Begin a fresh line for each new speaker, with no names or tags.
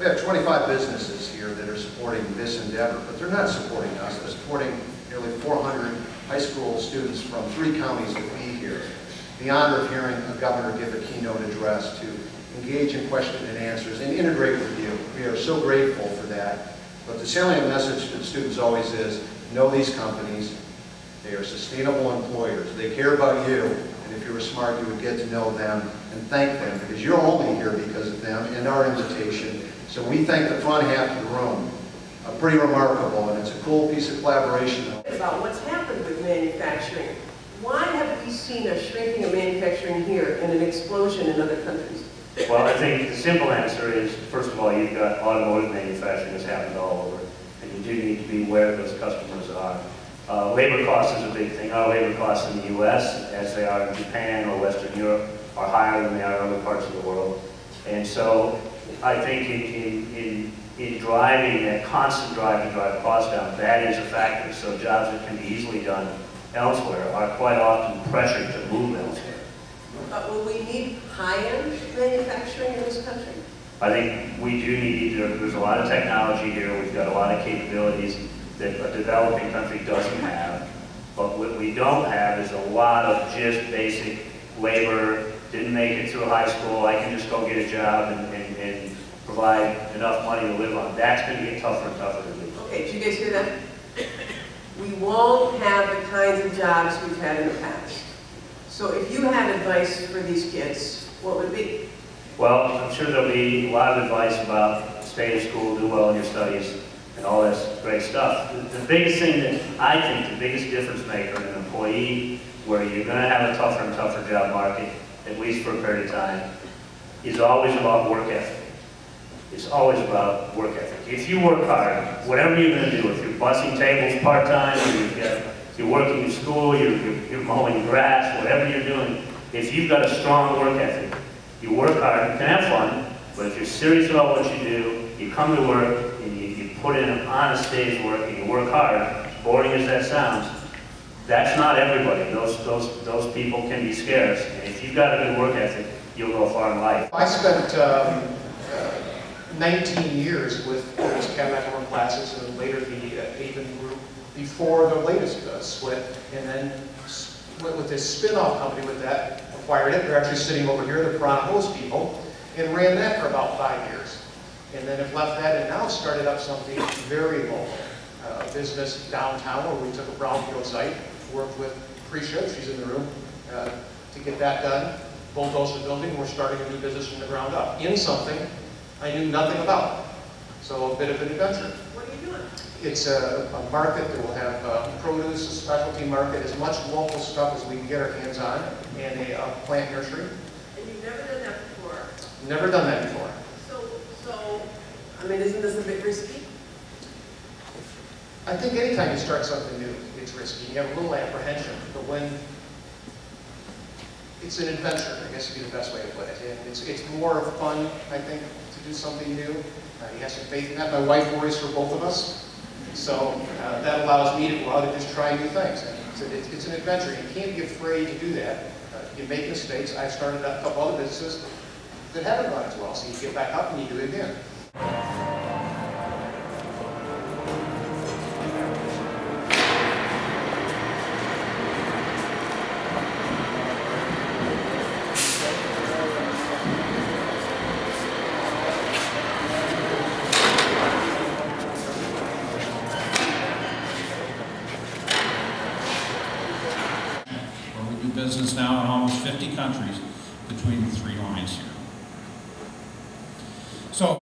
We have 25 businesses here that are supporting this endeavor, but they're not supporting us. They're supporting nearly 400 high school students from 3 counties that be here. The honor of hearing a governor give a keynote address to engage in question and answers and integrate with you. We are so grateful for that. But the salient message to the students always is, know these companies. They are sustainable employers. They care about you. And if you were smart, you would get to know them and thank them, because you're only here because of them and our invitation. So we thank the front half of the room. Pretty remarkable, and it's a cool piece of collaboration.
About what's happened with manufacturing. Why have we seen a shrinking of manufacturing here and an explosion in other countries?
Well, I think the simple answer is, first of all, you've got automotive manufacturing that's happened all over, and you do need to be aware those customers are. Labor costs is a big thing. Our labor costs in the U.S., as they are in Japan or Western Europe, are higher than they are in other parts of the world. And so I think in driving that constant drive to drive costs down, that is a factor. So jobs that can be easily done elsewhere are quite often pressured to move elsewhere.
But will we need high-end manufacturing in this country?
I think we do need, there's a lot of technology here, we've got a lot of capabilities that a developing country doesn't have. But what we don't have is a lot of just basic labor, didn't make it through high school, I can just go get a job and provide enough money to live on. That's going to get tougher and tougher to do.
Okay, did you guys hear that? We won't have the kinds of jobs we've had in the past. So if you had advice for these kids, what would it be?
Well, I'm sure there'll be a lot of advice about stay in school, do well in your studies, and all that great stuff. The biggest thing that I think, the biggest difference maker in an employee where you're going to have a tougher and tougher job market, at least for a period of time, is always about work ethic. It's always about work ethic. If you work hard, whatever you're going to do, if you're bussing tables part-time, or you're working in school, you're mowing grass, whatever you're doing, if you've got a strong work ethic, you work hard, you can have fun, but if you're serious about what you do, you come to work and you put in an honest day's work and you work hard, as boring as that sounds, that's not everybody. Those people can be scarce. And if you've got a good work ethic, you'll go far in life.
I spent 19 years with those Cadillac classes and later the Avon group before the latest split, and then went with this spin-off company with that, acquired it. They're actually sitting over here, the Piranha Hose people, and ran that for about 5 years. And then have left that and now started up something very local. A business downtown where we took a brownfield site, worked with Prisha, she's in the room, to get that done. Bulldozed the building, we're starting a new business from the ground up, in something I knew nothing about. So a bit of an adventure.
What are you doing?
It's a market that will have produce, a specialty market, as much local stuff as we can get our hands on, and a plant nursery.
And you've never done that before?
Never done that before.
So, I mean, isn't this a bit risky?
I think anytime you start something new, it's risky. You have a little apprehension, but when it's an adventure, I guess would be the best way to put it. And it's more fun, I think, to do something new. You have some faith in that. My wife worries for both of us, so that allows me to go out and just try new things. And it's an adventure. You can't be afraid to do that. You make mistakes. I've started up a couple other businesses that haven't gone as well, so you get back up and you do it again.
Business now in almost 50 countries between the 3 lines here. So